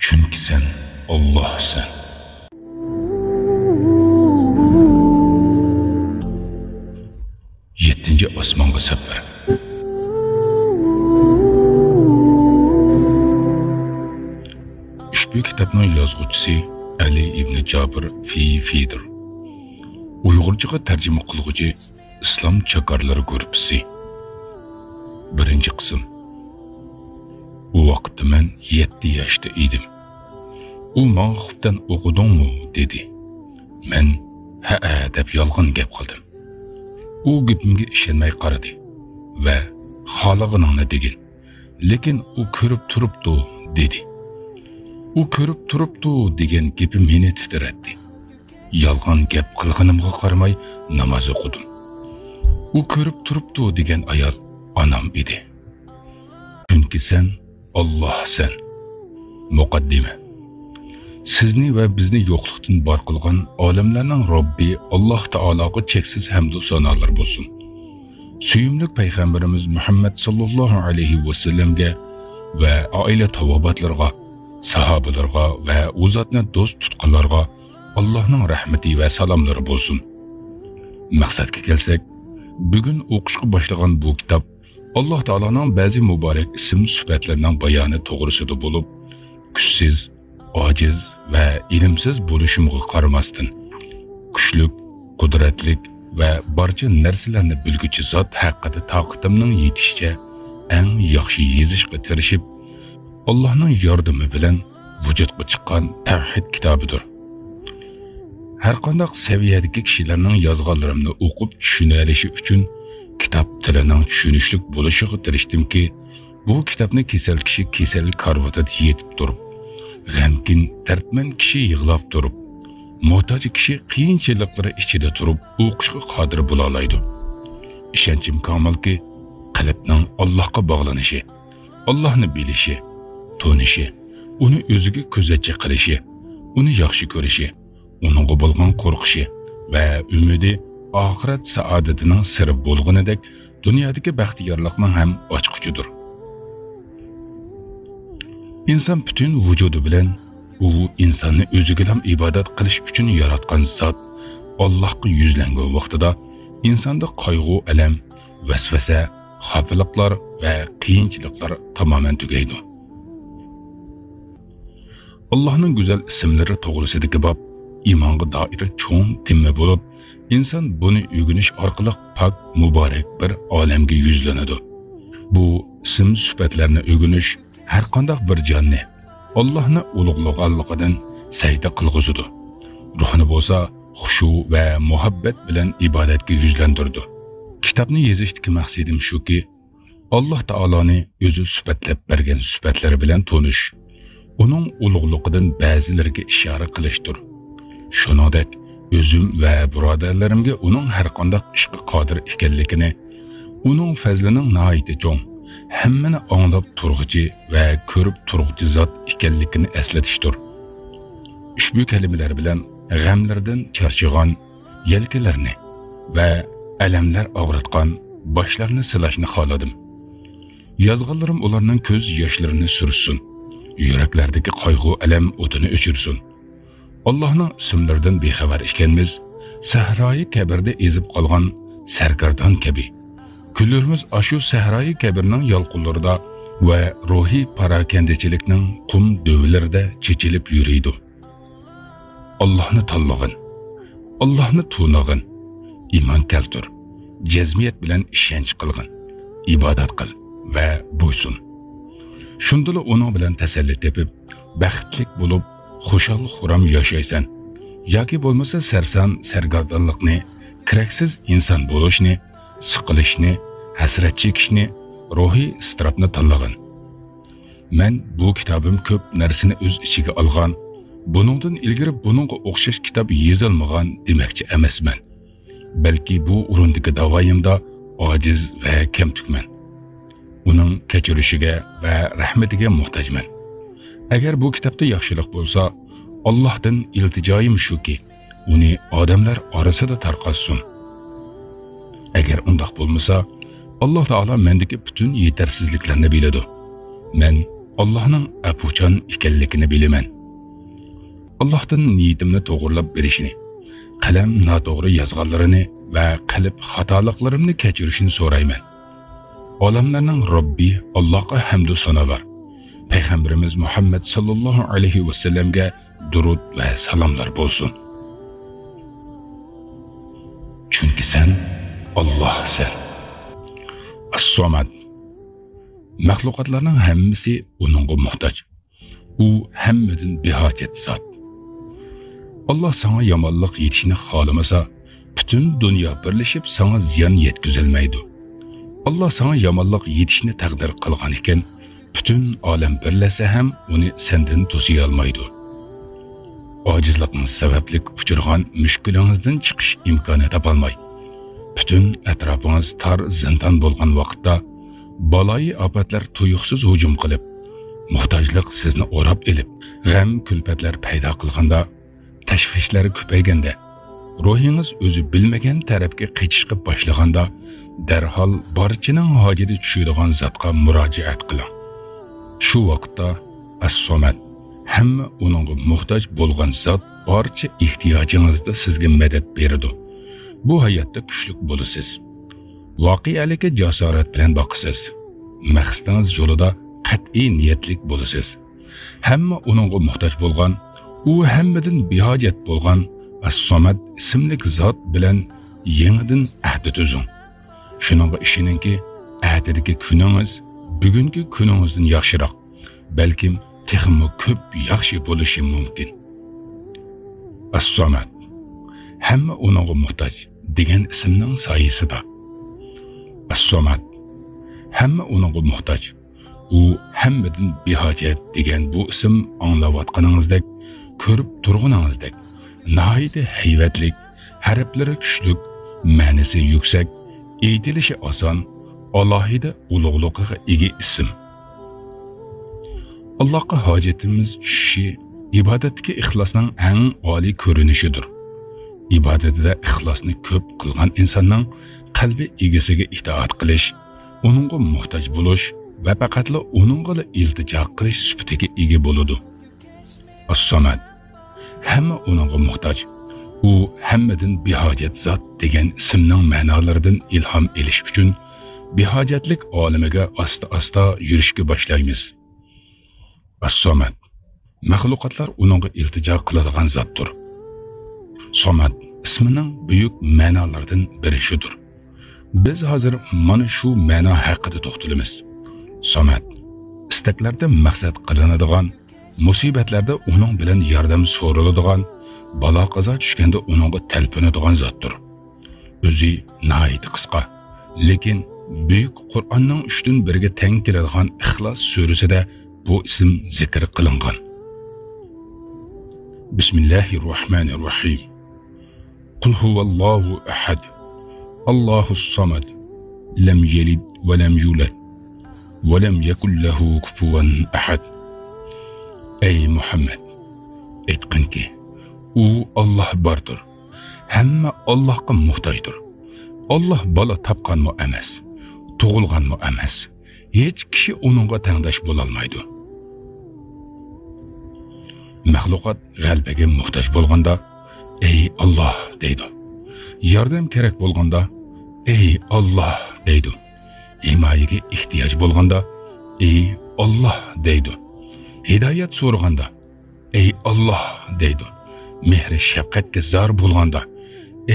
Çünkü sen Allah'sın. Yettinci osmonga safar. Ushbu kitobning yozuvchisi Ali ibn Jabir Fidir. Uyg'urchaga tarjima qiluvchi Islom chakorlari guruhi. Birinchi qism. U vaqtda men 7 yoshda edim. U menga xubdan o'qidingmi dedi. Men ha deb yolg'on gap qildim. U gapimga ishonmay qaradi va xohlaganingni degin. Lekin u ko'rib turibdi dedi. U ko'rib turibdi degan gapi meni titratdi. Yolg'on gap qilganimga qaramay namoz o'qidim. U ko'rib turibdi degan ayol onam edi. Chunki sen Allah'san. Muqaddima. Sizni va bizni yo'qlikdan bor qilgan olamlarning Robbi Alloh taologa cheksiz hamd va sanolar bo'lsin. Suyumli payg'ambarimiz Muhammad sallallohu alayhi va sallamga va oila tavobatlarga, sahobalarga va u zotni do'st tutqanlarga Allohning rahmati va salomlari bo'lsin. Maqsadga kelsak, bugun o'qishga boshlagan bu kitob Alloh taoloning ba'zi muborak ism sifatlarining bayoni to'g'risida bo'lib, kuchsiz, ojiz va ilmsiz bo'lishimga qaramasdan, kuchlik, qudratlik va barcha narsalarni bilguchi zot haqida toqatimning yetishicha eng yaxshi yezishga tirishib, Allohning yordami bilan vujudga chiqqan tavhid kitobidir. Har qanday saviyadagi kishilarning yozganlarimni o'qib tushuna olishi uchun kitob tilining tushunishlik bo'lishiga tirishdimki, bu kitobni kasal kishi kasal karvatida yetib turib, g'amgin, dardmand kishi yig'lab turib, muhtoj kishi qiyinchiliklari ichida turib o'qishga qodir bo'la oladi. Ishonchim komilki, qalbning Allohga bog'lanishi, Allohni bilishi, tonishi, uni o'ziga ko'zatchi qilishi, uni yaxshi ko'rishi, uningga bo'lgan qo'rqishi va umidi oxirat saodatining siri bo'lganidek dunyodagi baxtiyorlikning ham ochqichidir. İnsan bütün vücudu bilen u insonni o'ziga ham ibodat qilish uchun yaratgan zot Allohga yuzlangan vaqtida insonda qayg'u, alam, vasvasa, xafaliklar va qiyinchiliklar tamoman tugaydi. Allohning go'zal ismlari to'g'risidagi bab imonga doir cho'ng tema bo'lib, inson buni o'rganish orqali pok, muborak bir olamga yuzlanadi. Bu ism sifatlarni o'rganish har qanday bir jonni Allohni ulug'laganligidan sajda qilg'izadi. Ruhini bo'lsa xushu va muhabbat bilan ibodatga yuzlantirdi. Kitobni yozishdagi maqsadim shuki, Alloh taoloni o'zi sifatlab bergan sifatlari bilan tonish, uning ulug'ligidan ba'zilariga ishora qilishdir. Shuningdek, o'zim va birodarlarimga uning har qanday ishga qodir ekanligini, uning fazlining nihoyatda cho'ng, hammani anglab turg'uchi va ko'rib turg'uchi zot ekanligini eslatishdir. Ushbu kalimalar bilan g'amlardan charchagan yelkalarni va alamlar og'ritgan boshlarni silashni xohladim. Yozganlarim ularning ko'z yoshlarini sursin, yuraklardagi qayg'u, alam o'tini o'chirsin. Allohning ismlaridan bexabar ekanmiz, sahroyi kabirda ezib qolgan sarkardan kabi. Kunlarimiz ashu sahroyi kabirning yolqinlarida va ruhiy parakandachilikning qum dövlərdə chechilib yuriydi. Allohni tanlag'in, Allohni tunag'in, iymon keltir, jazmiyat bilan ishonch qilg'in, ibodat qil va bo'ysun. Shundala uning bilan tasalli tepib, baxtlik bo'lib, xushal xuram yashaysan. Yoki bo'lmasa sarson sargardonlikni, kiraksiz inson bo'lishni, siqilishni, hasrat chekishni, ruhiy istirobni tanlag'in. Men bu kitobim ko'p narsani o'z ichiga olgan, buningdan ilgari buningga o'xshash kitob yozilmagan demakchi emasman. Balki bu o'rindagi davoyimda ojiz va kamtukman. Uning kechirishiga va rahmatiga muhtojman. Agar bu kitobda yaxshilik bo'lsa, Allohdan iltijoyim shuki, uni odamlar orasida tarqatsin. Agar undoq bo'lmasa, Alloh taolo mendagi butun yetarsizliklarni biladi. Men Allah'ның apuchan ekanligini bilaman. Allah'tan niyetimni to'g'rilab berishini, qalam noto'g'ri yozganlarini va qalb xatoliklarimni kechirishini so'rayman. Olamlarning Robbi Allohga hamd va sanolar. Payg'ambarimiz Muhammad sallallohu alayhi va sallamga durud va salomlar bo'lsin. Chunki sen Allohsan. As-Somad. Mahluqotlarning hammasi uningga muhtoj. U hammadan behojat zot. Allah sana yomonlik yetishni xohlamasa, butun dunyo birlashib sana ziyon yetkazolmaydi. Allah sana yomonlik yetishni taqdir qilgan ekan, butun olam birlasa ham uni sendan to'siy olmaydi. Ojizligingiz sababli uchirgan mushkulingizdan chiqish imkoni topolmay, butun atrofingiz tor zindon bo'lgan vaqtda baloyi ofatlar tuyuqsiz hujum qilib, muhtojlik sizni o'rab elib, g'am kulfatlar paydo qilganda, tashvishlar ko'payganda, ruhingiz o'zi bilmagan tarafga qechishga boshlaganda, darhol barchaning hojati tushadigan zotga murojaat qiling. Shu vaqtda As-Somad, hamma uningga muhtoj bo'lgan zot barcha ehtiyojingizda sizga madad beradi. Bu hayotda kuchli bo'lasiz. Voqealikka jasorat bilan boqasiz. Maqsadingiz yo'lida qat'iy niyatlik bo'lasiz. Hamma uningga muhtoj bo'lgan, u hammadan behojat bo'lgan As-Somad ismli zot bilan yangidan ahd tuzing. Shuningga ishiningki, ahdidagi kuningiz bugungi kuningizdan yaxshiroq, balkim texmi ko'p yaxshi bo'lishi mumkin. As-Somad, hamma uningga muhtoj degan ismning soyasi bor. As-Somad, hamma uningga muhtoj, u hammadan behojat degan bu ism anglayotganingizdek, ko'rib turganingizdek, nihoyatda hayvatlik, harflari kuchli, ma'nosi yuksak, aytilishi oson, alohida ulug'ligiga ega ism. Allohga hojatimiz tushishi ibodatga ixlosning eng oliy ko'rinishidir. Ibodatda ixlosni ko'p qilgan insonning qalbi egasiga itoat qilish, uningga muhtoj bo'lish va faqatla uningga iltijo qilish sifatiga ega bo'ladi. As-Somad, hamma uningga muhtoj, u hammadan behojat zot degan ismning ma'nolaridan ilhom olish uchun behojatlik olamiga asta-asta yurishga boshlaymiz. As-Somad, mahluqotlar uningga iltijo qiladigan zotdir. Somad ismining buyuk ma'nolaridan biri shudir. Biz hozir mana shu ma'no haqida to'xtalamiz. Somad, istaklarda maqsad qilinadigan, musibatlarda uning bilan yordam so'raladigan, balo qazo tushganda uningga talpinadigan zotdir. O'zi nihoyat qisqa, lekin buyuk Qur'onning 3/1ga teng keladigan Ixlos surasida bu ism zikr qilingan. Bismillahirrohmanirrohim. Qul huvallohu ahad, Allohus samad, lam yalid va lam yulad, va lam yakul lahu kufuwan ahad. Ey Muhammad, aytqinki, u Alloh bordir. Hamma Allohga muhtojdir. Alloh bola topganmi emas, tug'ilganmi emas. Hech kishi uningga tengdosh bo'la olmaydi. Mahluqot g'albaga muhtoj bo'lganda, ey Alloh deydi. Yordam kerak bo'lganda, ey Alloh deydi. Himoyaga ehtiyoj bo'lganda, ey Alloh deydi. Hidoyat so'raganda, ey Alloh deydi. Mehr shafqatga zor bo'lganda,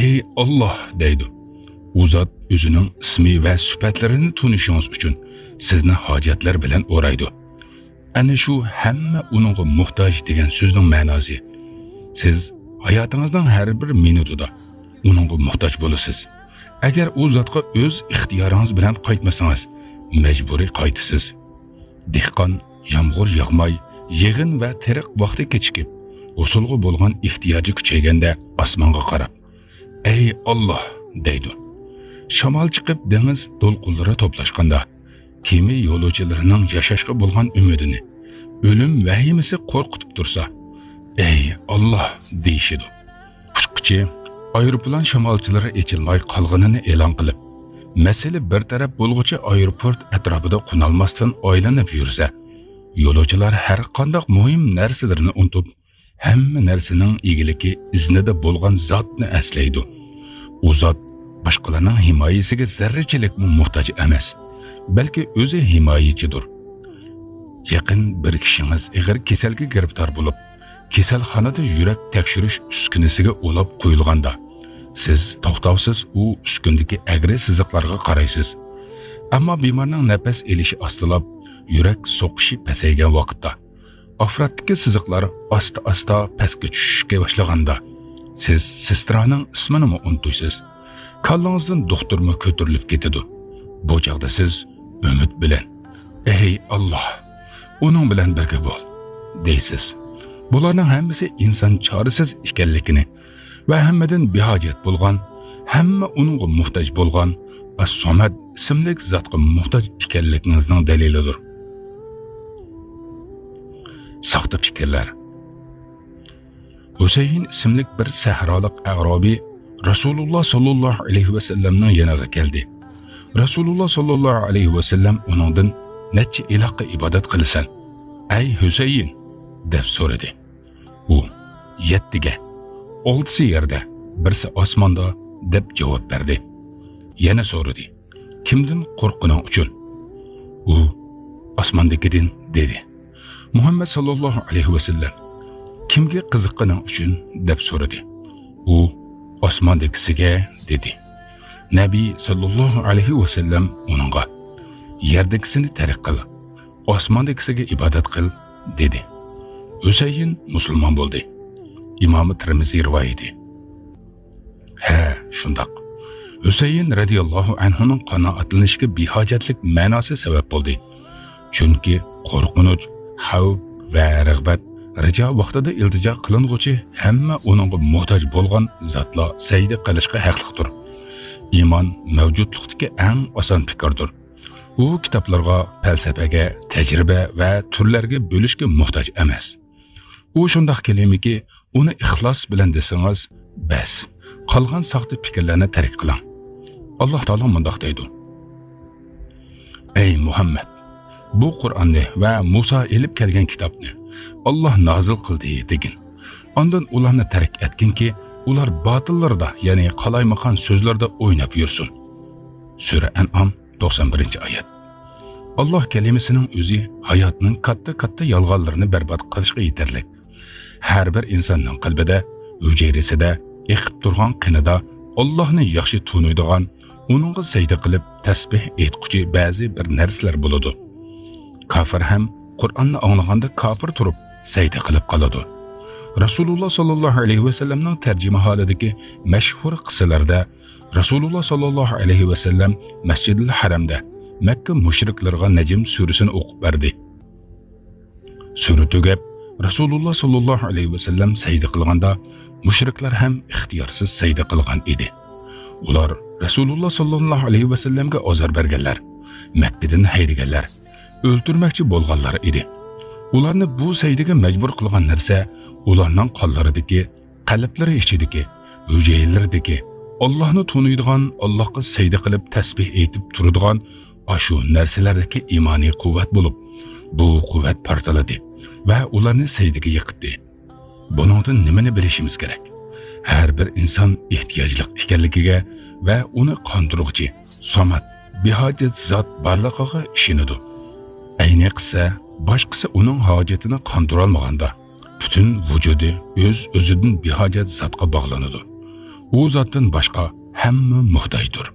ey Alloh deydi. U zot o'zining ismi va sifatlarini tunishingiz uchun sizni hojatlar bilan o'raydi. Ana shu hamma uningga muhtoj degan so'zning ma'nosi. Siz hayotingizning har bir minutida uningga muhtoj bo'lasiz. Agar u zotga o'z ixtiyoringiz bilan qaytmasangiz, majburiy qaytasiz. Dehqon yomg'ir yog'may, yig'in va teriq vaqti kechikib, usulga bo'lgan ehtiyoji kuchayganda osmonga qarab, ey Alloh deydi. Shamol chiqib dengiz to'lqinlari to'plashganda, kema yo'lovchilarining yashashga bo'lgan umidini o'lim vahimasi qo'rqitib tursa, ey Alloh deyishidi. Qushquchi aeroplan shamolchilari echilmay qolganini e'lon qilib, masala bir taraf bo'lg'uchi aeroport atrofida qunalmasdan aylanib yursa, yo'lovchilar har qanday muhim narsalarni unutib, hamma narsaning egiligi iznida bo'lgan zotni aslaydi. U zot boshqalarning himoyasiga zarrachilik muhtoj emas, balki o'zi himoyachidir. Yaqin bir kishingiz ig'ir kasalga giribdor bo'lib, kasalxonada yurak tekshirish uskunasiga ulab qo'yilganda, siz to'xtovsiz u uskundagi agri siziqlarga qaraysiz. Ammo bemorning nafas elishi ostilab, yurak so'qishi pasaygan vaqtda, ofratdagi siziqlar asta-asta pastga tushishga boshlaganda, siz sestraning ismini unutasiz. Kallangizdan doktormi ko'tarilib ketadi. Bu chaqda siz umid bilan, "Ey Alloh, uning bilan birga bo'l" deysiz. Bularning hammasi inson chorasiz ekanligini va hammadan behojat bo'lgan, hamma uningga muhtoj bo'lgan As-Samad ismli zotga muhtoj ekanligingizning dalilidir. Saxta fikrlar. Husayn ismli bir sahrolik a'robiy Rasululloh sallallohu alayhi va sallamning yoniga keldi. Rasululloh sallallohu alayhi va sallam uningdan "Necha iloqqa ibodat qilasan, ey Husayn?" deb so'radi. U 7 ga, 6 yerda, birsi osmonda deb javob berdi. Yana so'radi. Kimdan qo'rqqining uchun? U osmondagidan dedi. Muhammad sallallohu alayhi va sallam kimga qiziqqaning uchun deb so'radi. U osmondagisiga dedi. Nabiy sallallohu alayhi va sallam uningga yerdagisini tark qil, osmondagisiga ibodat qil dedi. Husayn musulmon bo'ldi. Imom Tirmiziy rivoyati. Ha, shundoq. Husayn radhiyallohu anhuning qanoatlanishiga behojatlik ma'nosi sabab bo'ldi. Chunki qo'rqinch, xavf va rag'bat rijo vaqtida iltijo qilinguvchi hamma uningga muhtoj bo'lgan zotlar sajda qilishga haqliqdir. Iymon mavjudlikdagi eng oson fikrdir. U kitoblarga, falsafaga, tajriba va turlarga bo'lishga muhtoj emas. U shundoq kelimiki, uni ixlos bilan desangiz, bas, qolgan saxta fikrlarni tark qiling. Alloh taolo mundoq deydi. Ey Muhammad, bu Qur'onni va Musa elib kelgan kitobni Alloh nozil qildi degin. Ondan ularni tark etkinki, ular botillarda, ya'ni qalaymaqan so'zlarda o'ynab yursin. Sura An'am 91-oyat. Alloh kalimasining o'zi hayotning katta yolg'onlarini barbod qilishga yetarli. Har bir insonning qalbida, hujayrasida, eqib turgan qinida Allohni yaxshi tunuydigan, uningga sajda qilib tasbih aytquchi ba'zi bir narsalar bo'ladi. Kafir ham Qur'onni anglaganda kafir turib sajda qilib qoladi. Rasululloh sallallohu alayhi va sallamning tarjima holidagi mashhur qissalarda Rasululloh sallallohu alayhi va sallam Masjidil Haramda Makka mushriklarga Najm surasini o'qib berdi. Sura tugab Rasululloh sallallohu alayhi va sallam sajda qilganda mushriklar ham ixtiyorsiz sajda qilgan edi. Ular Rasululloh sallallohu alayhi va sallamga ozor berganlar, Makkadan haydaganlar, o'ltirmoqchi bo'lganlar edi. Ularni bu sajdaga majbur qilgan narsa ularning qonlaridagi, qalblari ichidagi, hujaylaridagi Allohni tunuydigan, Allohga sajda qilib tasbih aytib turadigan ashu narsalardagi iymoniy quvvat bo'lib, bu quvvat portaladi va ularni sajdaga yiqitdi. Buningdan nimani bilishimiz kerak? Har bir inson ehtiyojli ekanligiga va uni qondiruvchi, Samad, behojat zot borligiga ishonadi. Ayni qilsa, boshqasi uning hojatini qondira olmaganda, butun vujudi o'zidan behojat zotga bog'lanadi. U zotdan boshqa hamma muhtojdir.